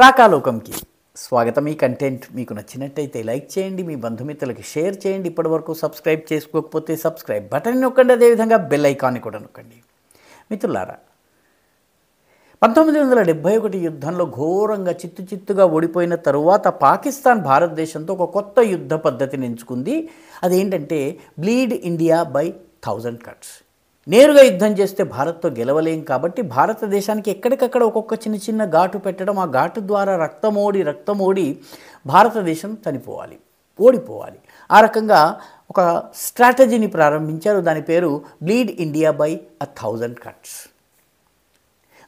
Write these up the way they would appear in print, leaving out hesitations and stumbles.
రాకాలోకంకి స్వాగతం. ఈ కంటెంట్ మీకు నచ్చినట్టయితే లైక్ చేయండి, మీ బంధుమిత్రులకి షేర్ చేయండి. ఇప్పటివరకు సబ్స్క్రైబ్ చేసుకోకపోతే సబ్స్క్రైబ్ బటన్ నొక్కండి, అదేవిధంగా బెల్ ఐకాన్ని కూడా నొక్కండి. మిత్రులారా, 1971 యుద్ధంలో ఘోరంగా చిత్తుగా ఓడిపోయిన తరువాత పాకిస్తాన్ భారతదేశంతో ఒక కొత్త యుద్ధ పద్ధతిని ఎంచుకుంది. అదేంటంటే బ్లీడ్ ఇండియా బై 1000 cuts. నేరుగా యుద్ధం చేస్తే భారత్తో గెలవలేం కాబట్టి భారతదేశానికి ఎక్కడికక్కడ ఒక్కొక్క చిన్న ఘాటు పెట్టడం, ఆ ఘాటు ద్వారా రక్తమోడి భారతదేశం ఓడిపోవాలి. ఆ రకంగా ఒక స్ట్రాటజీని ప్రారంభించారు. దాని పేరు బ్లీడ్ ఇండియా బై 1000 cuts.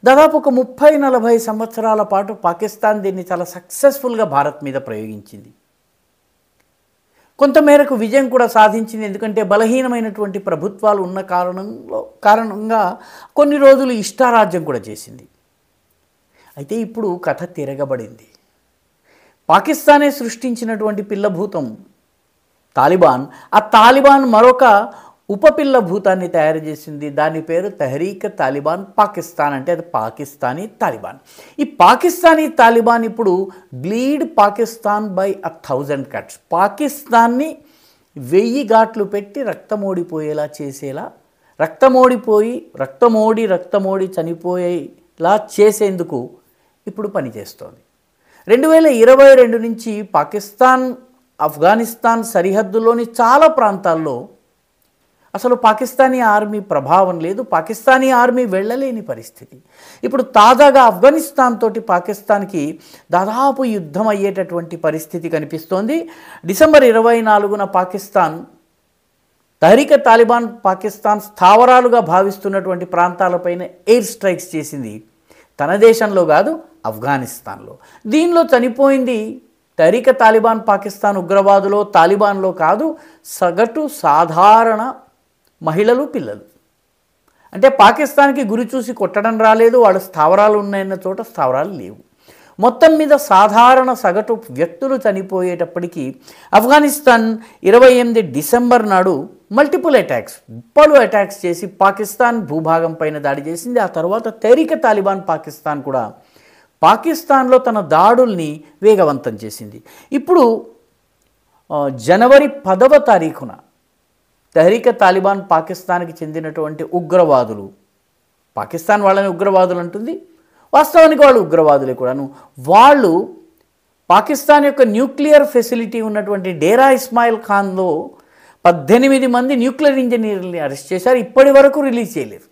దాదాపు ఒక 30-40 సంవత్సరాల పాటు పాకిస్తాన్ దీన్ని చాలా సక్సెస్ఫుల్గా భారత్ మీద ప్రయోగించింది. కొంతమేరకు విజయం కూడా సాధించింది. ఎందుకంటే బలహీనమైనటువంటి ప్రభుత్వాలు ఉన్న కారణంగా కొన్ని రోజులు ఇష్టారాజ్యం కూడా చేసింది. అయితే ఇప్పుడు కథ తిరగబడింది. పాకిస్తానే సృష్టించినటువంటి పిల్లభూతం తాలిబాన్, ఆ తాలిబాన్ మరొక ఉపపిల్ల భూతాన్ని తయారు చేసింది. దాని పేరు తెహ్రీక్ తాలిబాన్ పాకిస్తాన్, అంటే అది పాకిస్తానీ తాలిబాన్. ఈ పాకిస్తానీ తాలిబాన్ ఇప్పుడు బ్లీడ్ పాకిస్తాన్ బై 1000 cuts. పాకిస్తాన్ని 1000 ఘాట్లు పెట్టి రక్తమోడిపోయేలా చేసేలా, రక్తమోడి చనిపోయేలా చేసేందుకు ఇప్పుడు పనిచేస్తోంది. 2022 నుంచి పాకిస్తాన్ ఆఫ్ఘనిస్తాన్ సరిహద్దులోని చాలా ప్రాంతాల్లో అసలు పాకిస్తానీ ఆర్మీ ప్రభావం లేదు. పాకిస్తానీ ఆర్మీ వెళ్ళలేని పరిస్థితి. ఇప్పుడు తాజాగా ఆఫ్ఘనిస్తాన్ తోటి పాకిస్తాన్కి దాదాపు యుద్ధం అయ్యేటటువంటి పరిస్థితి కనిపిస్తోంది. డిసెంబర్ 24న పాకిస్తాన్ తెహ్రీక్ తాలిబాన్ పాకిస్తాన్ స్థావరాలుగా భావిస్తున్నటువంటి ప్రాంతాలపైన ఎయిర్ స్ట్రైక్స్ చేసింది. తన దేశంలో కాదు, ఆఫ్ఘనిస్తాన్లో. దీనిలో చనిపోయింది తెహ్రీక్ తాలిబాన్ పాకిస్తాన్ ఉగ్రవాదులో, తాలిబాన్లో కాదు, సగటు సాధారణ మహిళలు, పిల్లలు. అంటే పాకిస్తాన్కి గురి చూసి కొట్టడం రాలేదు, వాళ్ళ స్థావరాలు ఉన్నాయన్న చోట స్థావరాలు లేవు. మొత్తం మీద సాధారణ సగటు వ్యక్తులు చనిపోయేటప్పటికీ ఆఫ్ఘనిస్తాన్ 28 డిసెంబర్ నాడు పలు అటాక్స్ చేసి పాకిస్తాన్ భూభాగం పైన దాడి చేసింది. ఆ తర్వాత తెహ్రీక్ తాలిబాన్ పాకిస్తాన్ కూడా పాకిస్తాన్లో తన దాడుల్ని వేగవంతం చేసింది. ఇప్పుడు జనవరి 10వ తారీఖున తెహ్రీక్ తాలిబాన్ పాకిస్తాన్కి చెందినటువంటి ఉగ్రవాదులు, పాకిస్తాన్ వాళ్ళని ఉగ్రవాదులు అంటుంది, వాస్తవానికి వాళ్ళు ఉగ్రవాదులే కూడాను, వాళ్ళు పాకిస్తాన్ యొక్క న్యూక్లియర్ ఫెసిలిటీ ఉన్నటువంటి డేరా ఇస్మాయిల్ ఖాన్లో 18 మంది న్యూక్లియర్ ఇంజనీర్ని అరెస్ట్ చేశారు. ఇప్పటి వరకు రిలీజ్ చేయలేదు.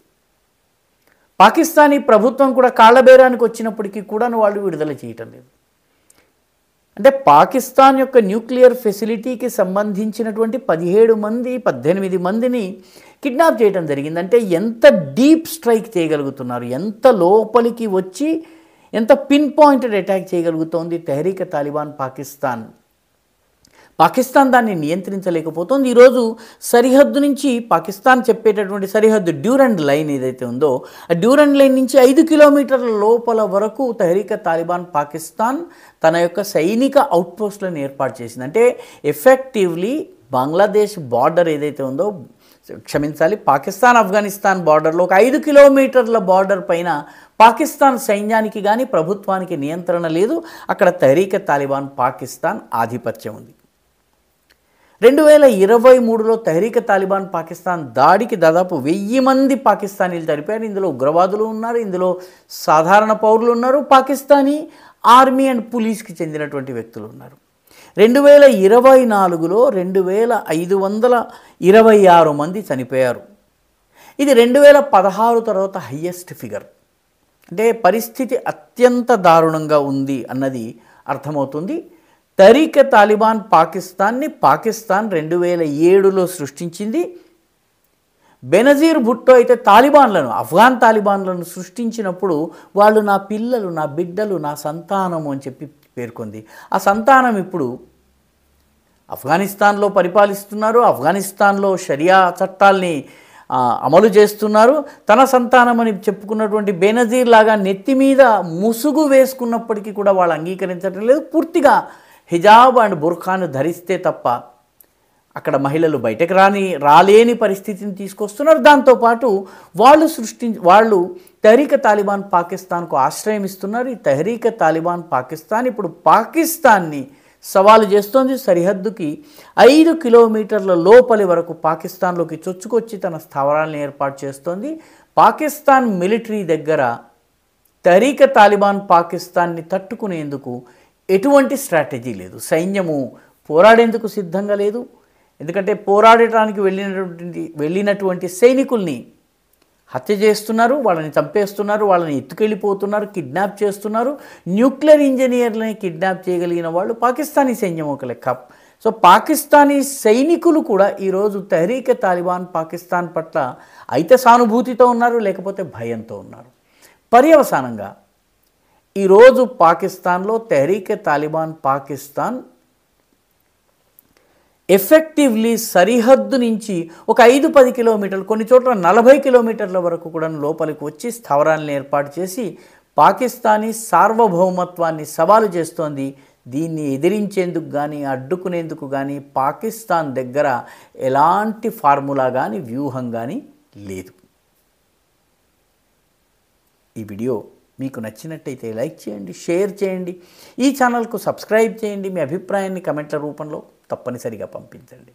పాకిస్తానీ ప్రభుత్వం కూడా కాళ్ళబేరానికి వచ్చినప్పటికీ కూడాను వాళ్ళు విడుదల చేయటం లేదు. అంటే పాకిస్తాన్ యొక్క న్యూక్లియర్ ఫెసిలిటీకి సంబంధించినటువంటి 18 మందిని కిడ్నాప్ చేయడం జరిగింది. అంటే ఎంత డీప్ స్ట్రైక్ చేయగలుగుతున్నారు, ఎంత లోపలికి వచ్చి ఎంత పిన్ పాయింటెడ్ అటాక్ చేయగలుగుతోంది తెహ్రీక్ తాలిబాన్ పాకిస్తాన్ దాన్ని నియంత్రించలేకపోతుంది. ఈరోజు సరిహద్దు నుంచి పాకిస్తాన్ చెప్పేటటువంటి సరిహద్దు డ్యూరండ్ లైన్ ఏదైతే ఉందో, ఆ డ్యూరండ్ లైన్ నుంచి 5 కిలోమీటర్ల లోపల వరకు తెహ్రీక్ తాలిబాన్ పాకిస్తాన్ తన యొక్క సైనిక అవుట్పోస్ట్లను ఏర్పాటు చేసింది. అంటే ఎఫెక్టివ్లీ బంగ్లాదేశ్ బార్డర్ ఏదైతే ఉందో, పాకిస్తాన్ ఆఫ్ఘనిస్తాన్ బార్డర్లో ఒక 5 కిలోమీటర్ల బార్డర్ పైన పాకిస్తాన్ సైన్యానికి కానీ ప్రభుత్వానికి నియంత్రణ లేదు. అక్కడ తెహ్రీక్ తాలిబాన్ పాకిస్తాన్ ఆధిపత్యం ఉంది. 2023లో తెహ్రీక్ తాలిబాన్ పాకిస్తాన్ దాడికి దాదాపు 1000 మంది పాకిస్తానీలు చనిపోయారు. ఇందులో ఉగ్రవాదులు ఉన్నారు, ఇందులో సాధారణ పౌరులు ఉన్నారు, పాకిస్తానీ ఆర్మీ అండ్ పోలీస్కి చెందినటువంటి వ్యక్తులు ఉన్నారు. 2024లో 2526 మంది చనిపోయారు. ఇది 2016 తర్వాత హయ్యెస్ట్ ఫిగర్. అంటే పరిస్థితి అత్యంత దారుణంగా ఉంది అన్నది అర్థమవుతుంది. తెహ్రీక్ తాలిబాన్ పాకిస్తాన్ 2007లో సృష్టించింది. బెనజీర్ భుట్టో అయితే ఆఫ్ఘాన్ తాలిబాన్లను సృష్టించినప్పుడు వాళ్ళు నా పిల్లలు, నా బిడ్డలు, నా సంతానము అని చెప్పి పేర్కొంది. ఆ సంతానం ఇప్పుడు ఆఫ్ఘనిస్తాన్లో పరిపాలిస్తున్నారు, ఆఫ్ఘనిస్తాన్లో షరియా చట్టాల్ని అమలు చేస్తున్నారు. తన సంతానం అని చెప్పుకున్నటువంటి బెనజీర్ లాగా నెత్తి మీద ముసుగు వేసుకున్నప్పటికీ కూడా వాళ్ళు అంగీకరించడం లేదు. పూర్తిగా హిజాబ్ అండ్ బుర్ఖాను ధరిస్తే తప్ప అక్కడ మహిళలు బయటకు రాలేని పరిస్థితిని తీసుకొస్తున్నారు. దాంతోపాటు వాళ్ళు తెహ్రీక్ తాలిబాన్ పాకిస్తాన్కు ఆశ్రయం ఇస్తున్నారు. ఈ తెహ్రీక్ తాలిబాన్ పాకిస్తాన్ ఇప్పుడు పాకిస్తాన్ని సవాలు చేస్తోంది. సరిహద్దుకి 5 కిలోమీటర్ల లోపలి వరకు పాకిస్తాన్లోకి చొచ్చుకొచ్చి తన స్థావరాలను ఏర్పాటు చేస్తోంది. పాకిస్తాన్ మిలిటరీ దగ్గర తెహ్రీక్ తాలిబాన్ పాకిస్తాన్ని తట్టుకునేందుకు ఎటువంటి స్ట్రాటజీ లేదు. సైన్యము పోరాడేందుకు సిద్ధంగా లేదు. ఎందుకంటే పోరాడటానికి వెళ్ళినటువంటి సైనికుల్ని హత్య చేస్తున్నారు, వాళ్ళని చంపేస్తున్నారు, వాళ్ళని ఎత్తుకెళ్ళిపోతున్నారు, కిడ్నాప్ చేస్తున్నారు. న్యూక్లియర్ ఇంజనీర్లని కిడ్నాప్ చేయగలిగిన వాళ్ళు పాకిస్తానీ సైన్యం ఒక లెక్క. సో పాకిస్తానీ సైనికులు కూడా ఈరోజు తెహ్రీక్ తాలిబాన్ పాకిస్తాన్ పట్ల అయితే సానుభూతితో ఉన్నారు, లేకపోతే భయంతో ఉన్నారు. పర్యవసానంగా ఈరోజు పాకిస్తాన్లో తెహ్రీక్ తాలిబాన్ పాకిస్తాన్ ఎఫెక్టివ్లీ సరిహద్దు నుంచి ఒక 5-10 కిలోమీటర్లు, కొన్ని చోట్ల 40 కిలోమీటర్ల వరకు కూడా లోపలికి వచ్చి స్థావరాలను ఏర్పాటు చేసి పాకిస్తానీ సార్వభౌమత్వాన్ని సవాలు చేస్తోంది. దీన్ని ఎదిరించేందుకు కానీ అడ్డుకునేందుకు కానీ పాకిస్తాన్ దగ్గర ఎలాంటి ఫార్ములా కానీ వ్యూహం కానీ లేదు. ఈ వీడియో మీకు నచ్చినట్టయితే లైక్ చేయండి, షేర్ చేయండి, ఈ ఛానల్కు సబ్స్క్రైబ్ చేయండి. మీ అభిప్రాయాన్ని కమెంట్ల రూపంలో తప్పనిసరిగా పంపించండి.